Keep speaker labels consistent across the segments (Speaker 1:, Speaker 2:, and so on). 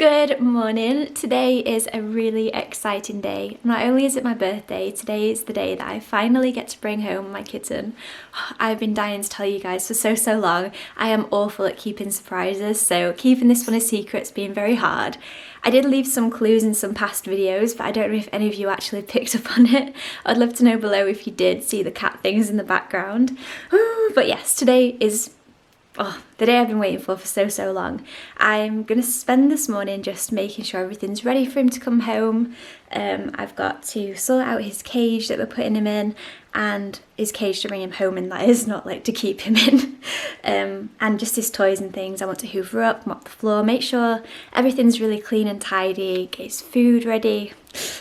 Speaker 1: Good morning. Today is a really exciting day. Not only is it my birthday, today is the day that I finally get to bring home my kitten. I've been dying to tell you guys for so long. I am awful at keeping surprises, so keeping this one a secret's been very hard. I did leave some clues in some past videos, but I don't know if any of you actually picked up on it. I'd love to know below if you did see the cat things in the background. But yes, today is the day I've been waiting for so long. I'm going to spend this morning just making sure everything's ready for him to come home. I've got to sort out his cage that we're putting him in, and his cage to bring him home in, that is, not like to keep him in. And just his toys and things. I want to hoover up, mop the floor, make sure everything's really clean and tidy, get his food ready.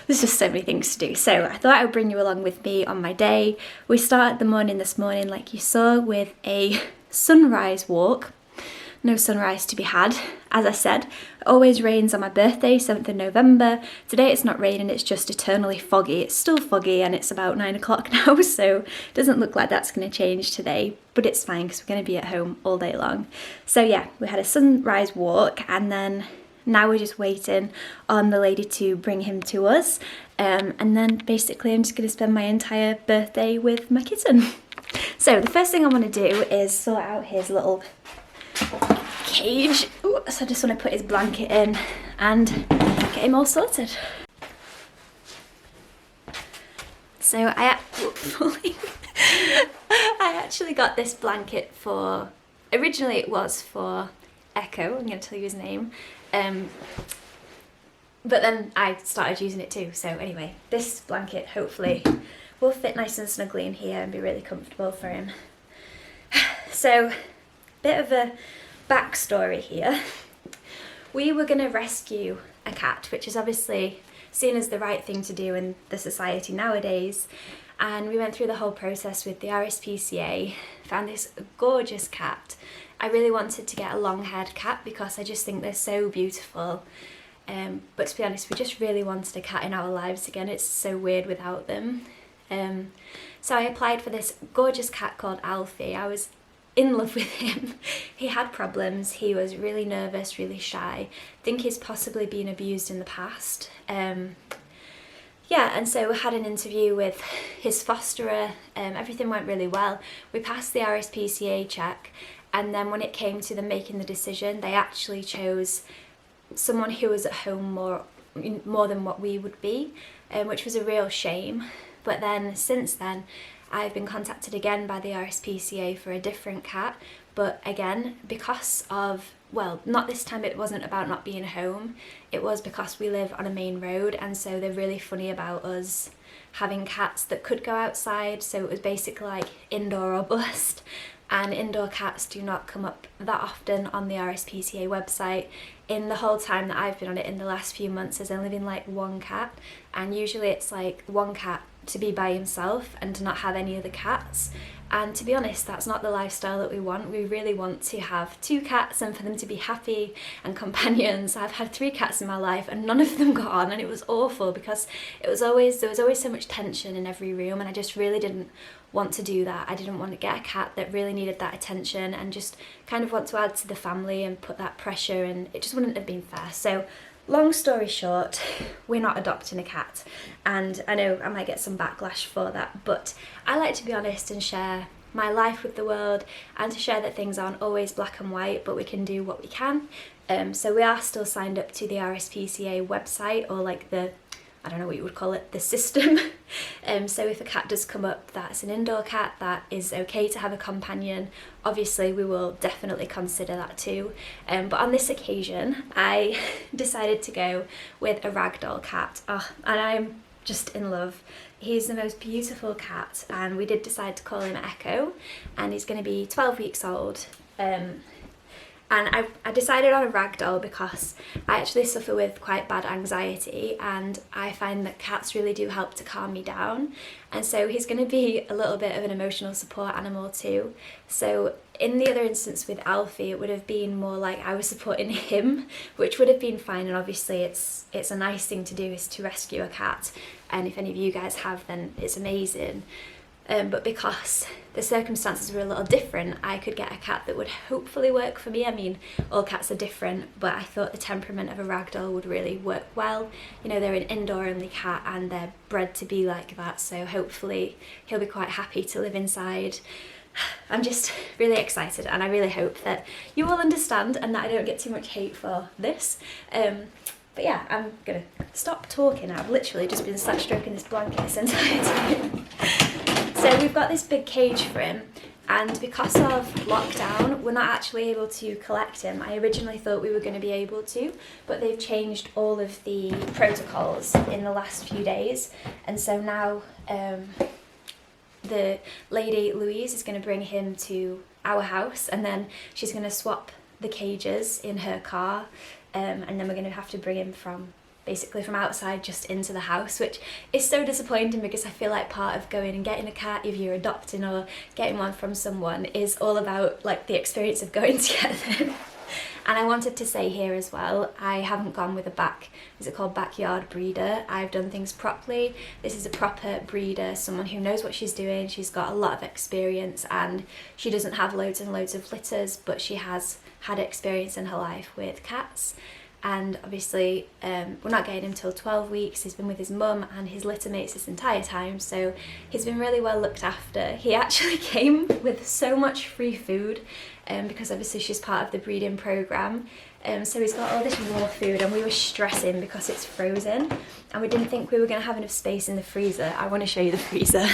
Speaker 1: There's just so many things to do. So I thought I would bring you along with me on my day. We started the morning this morning, like you saw, with a sunrise walk. No sunrise to be had, as I said. It always rains on my birthday, 7th of November. Today it's not raining, it's just eternally foggy. It's still foggy and it's about 9 o'clock now, so it doesn't look like that's going to change today, but it's fine because we're going to be at home all day long. So yeah, we had a sunrise walk, and then now we're just waiting on the lady to bring him to us. And then basically I'm just going to spend my entire birthday with my kitten. So the first thing I want to do is sort out his little cage. Ooh, so I just want to put his blanket in and get him all sorted. So I actually got this blanket for, originally it was for Echo, I'm going to tell you his name, but then I started using it too. So anyway, this blanket hopefully will fit nice and snugly in here and be really comfortable for him. So, bit of a backstory here. We were going to rescue a cat, which is obviously seen as the right thing to do in the society nowadays. And we went through the whole process with the RSPCA, found this gorgeous cat. I really wanted to get a long-haired cat because I just think they're so beautiful. But to be honest, we just really wanted a cat in our lives again. It's so weird without them. So I applied for this gorgeous cat called Alfie. I was in love with him. He had problems. He was really nervous, really shy. I think he's possibly been abused in the past. Yeah, and so we had an interview with his fosterer. Everything went really well. We passed the RSPCA check, and then when it came to them making the decision, they actually chose someone who was at home more than what we would be, which was a real shame. But then since then I've been contacted again by the RSPCA for a different cat, but again because of, well, not this time, it wasn't about not being home, it was because we live on a main road, and so they're really funny about us having cats that could go outside. So it was basically like indoor or bust, and indoor cats do not come up that often on the RSPCA website. In the whole time that I've been on it, in the last few months, there's only been like one cat, and usually it's like one cat to be by himself and to not have any other cats. And to be honest, that's not the lifestyle that we want. We really want to have 2 cats and for them to be happy and companions. I've had 3 cats in my life and none of them got on, and it was awful because there was always so much tension in every room, and I just really didn't want to do that. I didn't want to get a cat that really needed that attention and just kind of want to add to the family and put that pressure, and it just wouldn't have been fair. So long story short, we're not adopting a cat, and I know I might get some backlash for that, but I like to be honest and share my life with the world, and to share that things aren't always black and white, but we can do what we can. So we are still signed up to the RSPCA website, or like the, I don't know what you would call it, the system. So if a cat does come up that's an indoor cat that is okay to have a companion, obviously we will definitely consider that too. But on this occasion I decided to go with a ragdoll cat. And I'm just in love. He's the most beautiful cat, and we did decide to call him Echo, and he's going to be 12 weeks old. And I decided on a ragdoll because I actually suffer with quite bad anxiety, and I find that cats really do help to calm me down. And so he's going to be a little bit of an emotional support animal too. So in the other instance with Alfie, it would have been more like I was supporting him, which would have been fine. And obviously it's a nice thing to do, is to rescue a cat. And if any of you guys have, then it's amazing. but because the circumstances were a little different, I could get a cat that would hopefully work for me. I mean, all cats are different, but I thought the temperament of a ragdoll would really work well. You know, they're an indoor-only cat and they're bred to be like that, so hopefully he'll be quite happy to live inside. I'm just really excited, and I really hope that you will understand and that I don't get too much hate for this. But yeah, I'm gonna stop talking. I've literally just been sat stroking this blanket this entire time. So we've got this big cage for him, and because of lockdown, we're not actually able to collect him. I originally thought we were going to be able to, but they've changed all of the protocols in the last few days, and so now the lady Louise is going to bring him to our house, and then she's going to swap the cages in her car, and then we're going to have to bring him basically from outside just into the house, which is so disappointing because I feel like part of going and getting a cat, if you're adopting or getting one from someone, is all about like the experience of going to get them. And I wanted to say here as well, I haven't gone with a backyard breeder. I've done things properly. This is a proper breeder, someone who knows what she's doing. She's got a lot of experience, and she doesn't have loads and loads of litters, but she has had experience in her life with cats. And obviously we're not getting him till 12 weeks. He's been with his mum and his litter mates this entire time, so he's been really well looked after. He actually came with so much free food because obviously she's part of the breeding programme. So he's got all this raw food, and we were stressing because it's frozen and we didn't think we were going to have enough space in the freezer. I want to show you the freezer.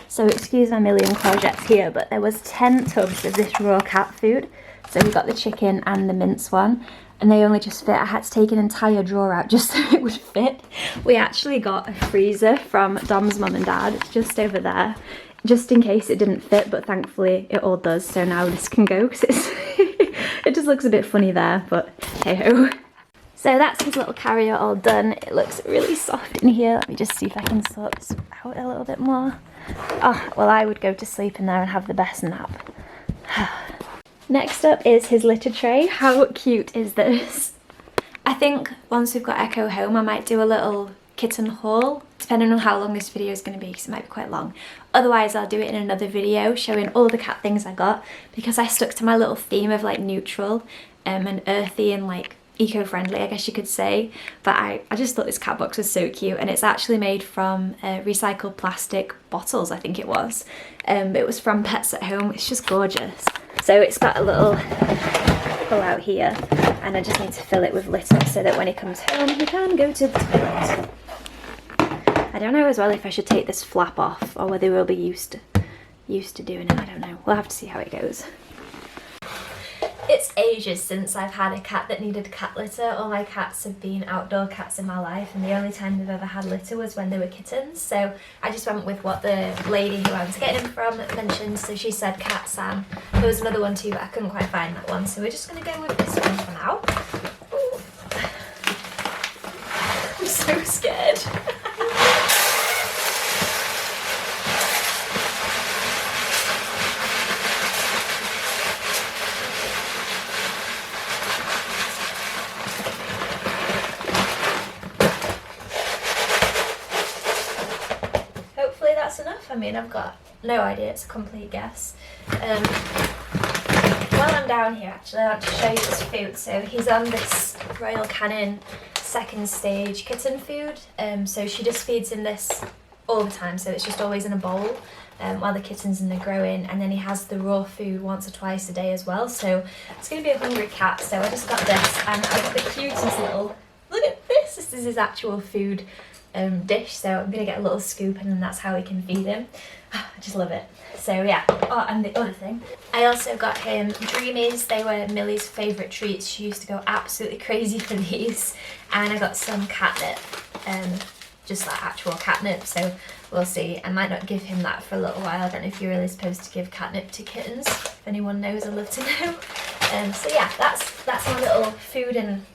Speaker 1: So excuse my million courgettes here, but there was 10 tubs of this raw cat food. So we got the chicken and the mince one, and they only just fit. I had to take an entire drawer out just so it would fit. We actually got a freezer from Dom's mum and dad. It's just over there, just in case it didn't fit, but thankfully it all does. So now this can go because it just looks a bit funny there, but hey ho. So that's his little carrier all done. It looks really soft in here. Let me just see if I can sort this out a little bit more. Oh, well, I would go to sleep in there and have the best nap. Next up is his litter tray. How cute is this? I think once we've got Echo home, I might do a little kitten haul, depending on how long this video is going to be, because it might be quite long. Otherwise, I'll do it in another video showing all the cat things I got, because I stuck to my little theme of like neutral and earthy and like eco-friendly, I guess you could say. But I just thought this cat box was so cute, and it's actually made from recycled plastic bottles, I think it was. It was from Pets at Home. It's just gorgeous. So it's got a little pull out here, and I just need to fill it with litter so that when he comes home he can go to the toilet. I don't know as well if I should take this flap off or whether we'll be used to doing it. I don't know. We'll have to see how it goes. It's ages since I've had a cat that needed cat litter. All my cats have been outdoor cats in my life, and the only time they've ever had litter was when they were kittens. So I just went with what the lady who I was getting them from mentioned. So she said cat Sam. There was another one too, but I couldn't quite find that one. So we're just going to go with this one for now. Ooh. I'm so scared. Enough. I mean, I've got no idea, it's a complete guess. While I'm down here, actually, I want to show you this food. So he's on this Royal Canin second stage kitten food. So she just feeds him this all the time, so it's just always in a bowl while the kitten's in the growing, and then he has the raw food once or twice a day as well. So it's going to be a hungry cat. So I just got this, and I got the cutest little, look at this, this is his actual food dish, so I'm going to get a little scoop, and then that's how we can feed him. I just love it. So yeah. Oh, and the other thing, I also got him Dreamies. They were Millie's favourite treats. She used to go absolutely crazy for these. And I got some catnip, just like actual catnip, so we'll see. I might not give him that for a little while. I don't know if you're really supposed to give catnip to kittens. If anyone knows, I'd love to know. So yeah, that's my little food and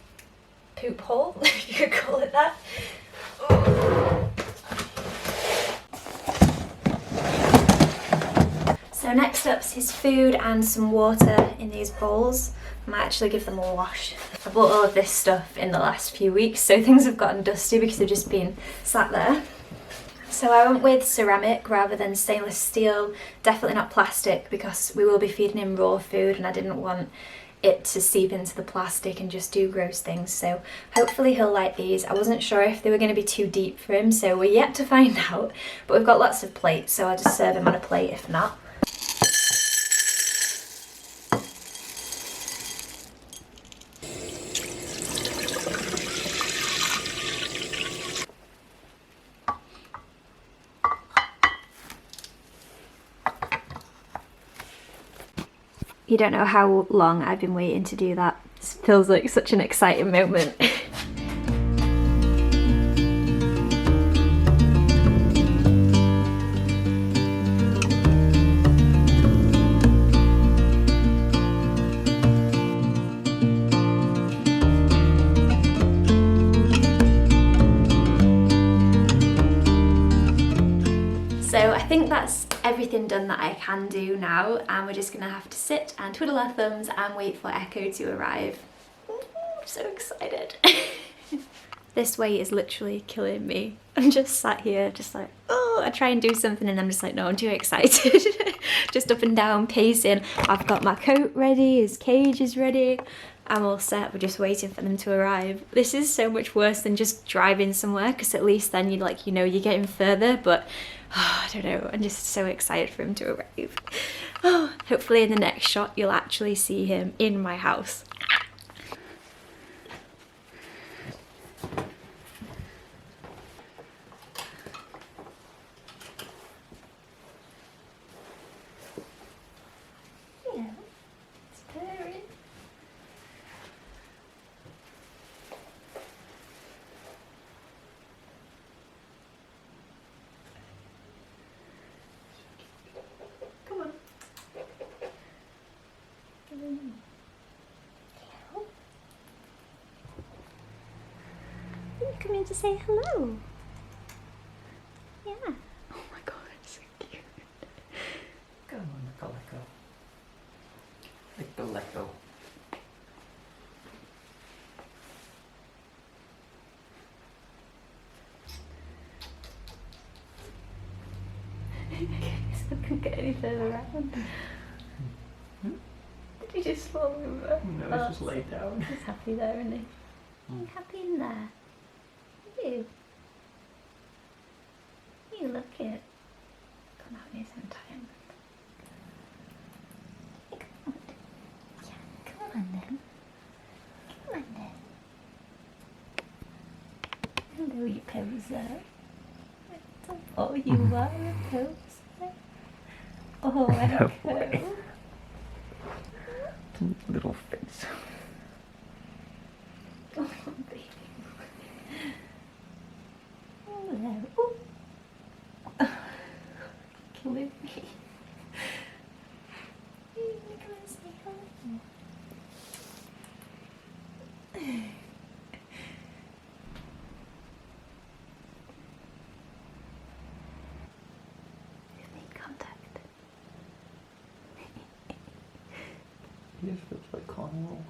Speaker 1: poop haul, if you could call it that. So next up's his food and some water in these bowls. I might actually give them a wash. I bought all of this stuff in the last few weeks, so things have gotten dusty because they've just been sat there. So I went with ceramic rather than stainless steel, definitely not plastic, because we will be feeding him raw food and I didn't want it to seep into the plastic and just do gross things. So hopefully he'll like these. I wasn't sure if they were going to be too deep for him, so we're yet to find out, but we've got lots of plates, so I'll just serve him on a plate if not. You don't know how long I've been waiting to do that. This feels like such an exciting moment. So I think that's everything done that I can do now, and we're just gonna have to sit and twiddle our thumbs and wait for Echo to arrive. I'm so excited. This wait is literally killing me. I'm just sat here just like, oh, I try and do something and I'm just like, no, I'm too excited. Just up and down pacing. I've got my coat ready, his cage is ready. I'm all set, we're just waiting for them to arrive. This is so much worse than just driving somewhere, because at least then you like, you know, you're getting further, but oh, I don't know, I'm just so excited for him to arrive. Oh, hopefully in the next shot you'll actually see him in my house. Yeah, it's purring. Come on. Hello. You come in to say hello. Yeah. Oh my god, it's so cute.
Speaker 2: Come on, let go.
Speaker 1: So I couldn't get any further around. Did you just fall over?
Speaker 2: No, it's just laid down.
Speaker 1: He's happy there, isn't he? You happy in there? You? You look it. Come out here sometime. Come on. Yeah, come on then. Come on then. Hello, you poser. Oh, you are a poser. Oh, Echo.
Speaker 2: Little face.
Speaker 1: Oh, baby. Oh, there. Oh. Killing me. You come and say hello. Make contact.
Speaker 2: He just feels like Cornwall.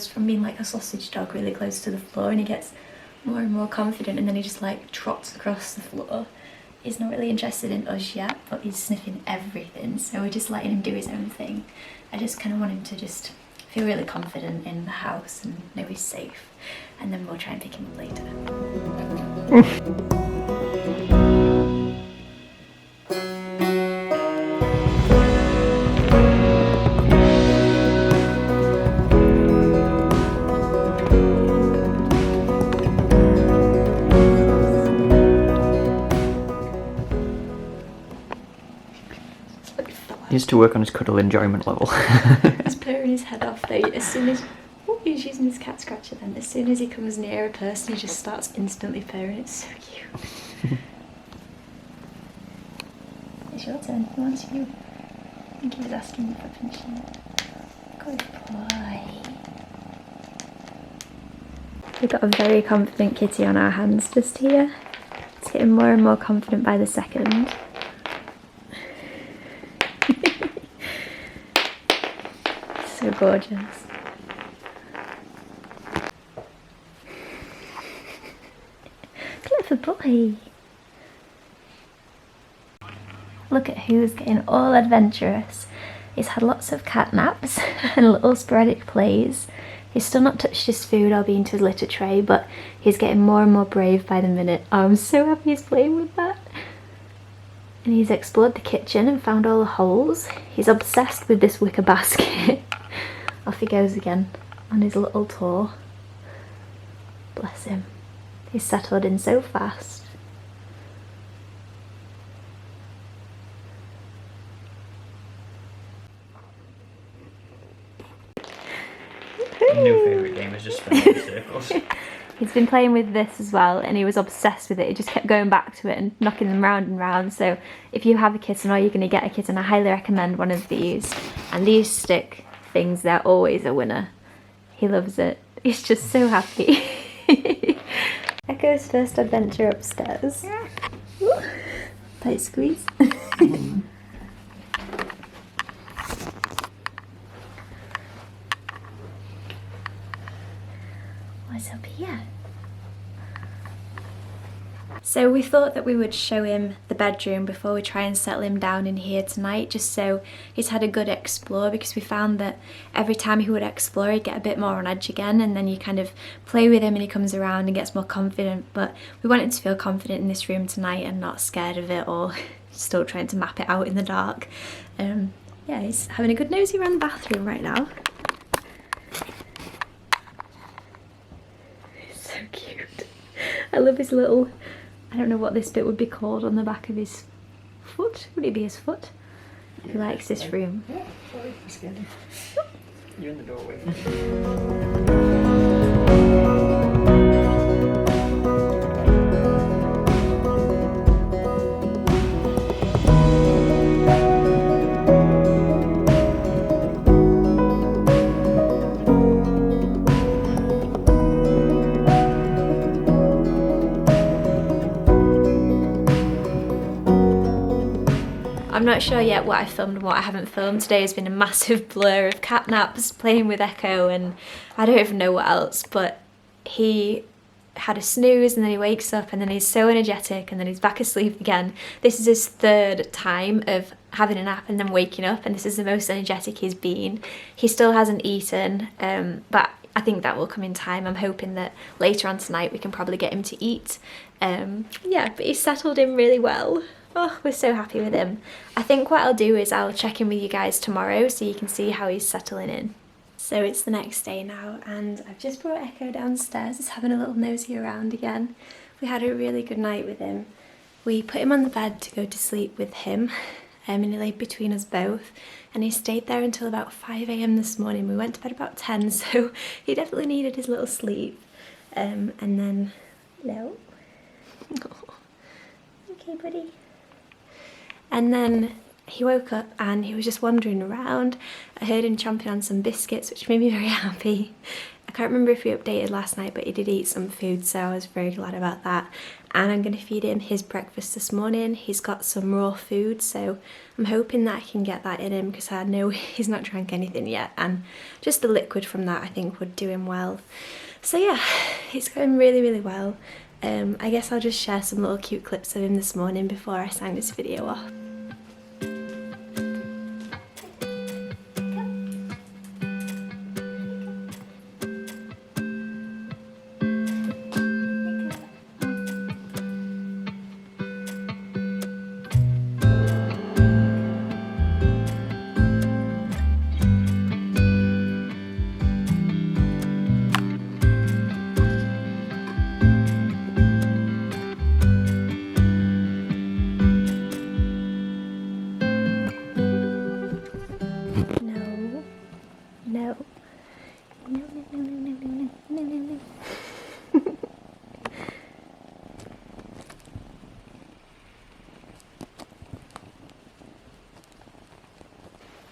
Speaker 1: goes from being like a sausage dog really close to the floor, and he gets more and more confident, and then he just like trots across the floor. He's not really interested in us yet, but he's sniffing everything, so we're just letting him do his own thing. I just kind of want him to just feel really confident in the house and know he's safe, and then we'll try and pick him up later.
Speaker 2: He needs to work on his cuddle enjoyment level.
Speaker 1: He's purring his head off though. As soon as he's using his cat scratcher, then as soon as he comes near a person, he just starts instantly purring. It's so cute. It's your turn. He wants you. I think he was asking you for pinching. Good boy. We've got a very confident kitty on our hands just here. It's getting more and more confident by the second. So gorgeous. Clever boy. Look at who's getting all adventurous. He's had lots of cat naps and little sporadic plays. He's still not touched his food or been to his litter tray, but he's getting more and more brave by the minute. Oh, I'm so happy he's playing with that. And he's explored the kitchen and found all the holes. He's obsessed with this wicker basket. Off he goes again on his little tour. Bless him. He's settled in so fast.
Speaker 2: My new favourite game is just spinning in circles.
Speaker 1: He's been playing with this as well, and he was obsessed with it. He just kept going back to it and knocking them round and round. So if you have a kitten or you're going to get a kitten, I highly recommend one of these. And these stick things, they're always a winner. He loves it. He's just so happy. Echo's first adventure upstairs. Tight squeeze. What's up here? So we thought that we would show him the bedroom before we try and settle him down in here tonight, just so he's had a good explore, because we found that every time he would explore he'd get a bit more on edge again, and then you kind of play with him and he comes around and gets more confident. But we want him to feel confident in this room tonight and not scared of it or still trying to map it out in the dark. Yeah, he's having a good nosy around the bathroom right now. He's so cute. I love his little, I don't know what this bit would be called on the back of his foot. Would it be his foot? He likes this room.
Speaker 2: Yeah, sorry, I scared him. You're in the doorway.
Speaker 1: I'm not sure yet what I filmed and what I haven't filmed. Today has been a massive blur of cat naps, playing with Echo, and I don't even know what else, but he had a snooze and then he wakes up and then he's so energetic and then he's back asleep again. This is his third time of having a nap and then waking up, and this is the most energetic he's been. He still hasn't eaten, but I think that will come in time. I'm hoping that later on tonight we can probably get him to eat. Yeah, but he's settled in really well. Oh, we're so happy with him. I think what I'll do is I'll check in with you guys tomorrow so you can see how he's settling in. So it's the next day now, and I've just brought Echo downstairs. He's having a little nosy around again. We had a really good night with him. We put him on the bed to go to sleep with him, and he laid between us both, and he stayed there until about 5 AM this morning. We went to bed about 10, so he definitely needed his little sleep. And then, hello. Okay, buddy. And then he woke up and he was just wandering around. I heard him chomping on some biscuits, which made me very happy. I can't remember if we updated last night, but he did eat some food, so I was very glad about that. And I'm going to feed him his breakfast this morning. He's got some raw food, so I'm hoping that I can get that in him because I know he's not drank anything yet, and just the liquid from that I think would do him well. So yeah, it's going really, really well. I guess I'll just share some little cute clips of him this morning before I sign this video off.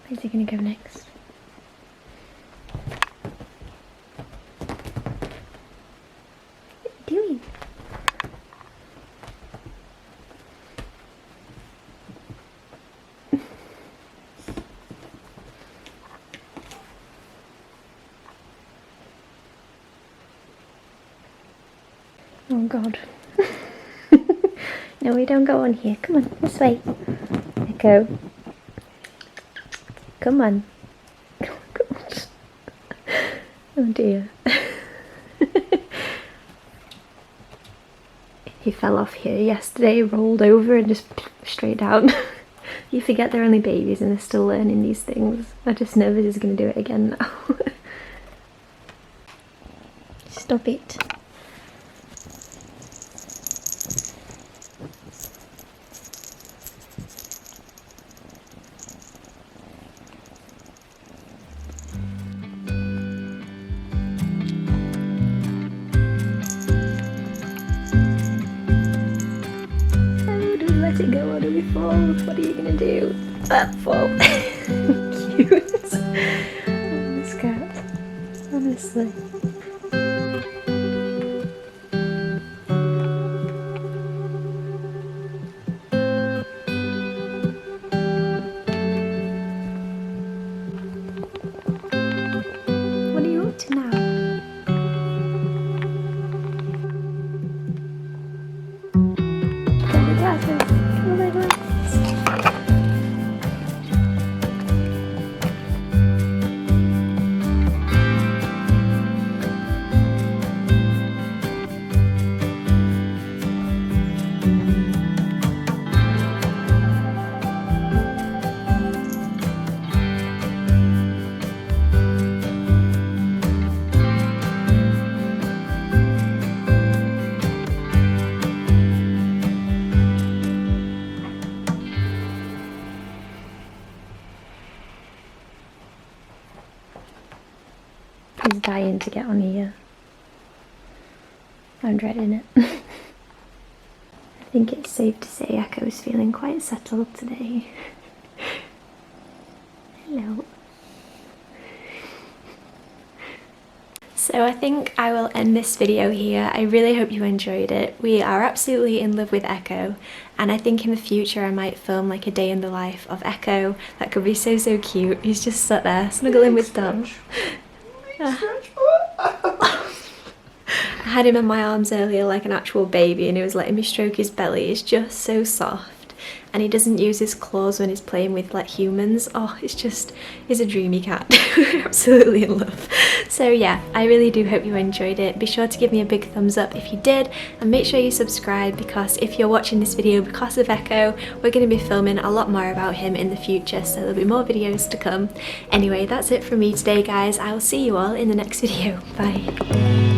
Speaker 1: Where's he gonna go next? What are you doing? Oh God. No, we don't go on here. Come on, this way. Echo. Come on. Oh God. Oh dear. He fell off here yesterday, rolled over and just straight down. You forget they're only babies and they're still learning these things. I just know this is going to do it again now. Stop it. Let it go, or do we fall? What are you gonna do? Fall. Cute. Oh, this cat. Honestly. What are you up to now? Put the glasses. Oh my God. He's dying to get on here. I'm dreading it. I think it's safe to say Echo's feeling quite settled today. Hello. So I think I will end this video here. I really hope you enjoyed it. We are absolutely in love with Echo, and I think in the future I might film like a day in the life of Echo. That could be so, so cute. He's just sat there snuggling with Dom. I had him in my arms earlier like an actual baby, and he was letting me stroke his belly. He's just so soft, and he doesn't use his claws when he's playing with like humans. Oh, he's a dreamy cat. We're absolutely in love. So yeah, I really do hope you enjoyed it. Be sure to give me a big thumbs up if you did, and make sure you subscribe, because if you're watching this video because of Echo, we're going to be filming a lot more about him in the future, so there'll be more videos to come. Anyway, that's it from me today, guys. I will see you all in the next video. Bye.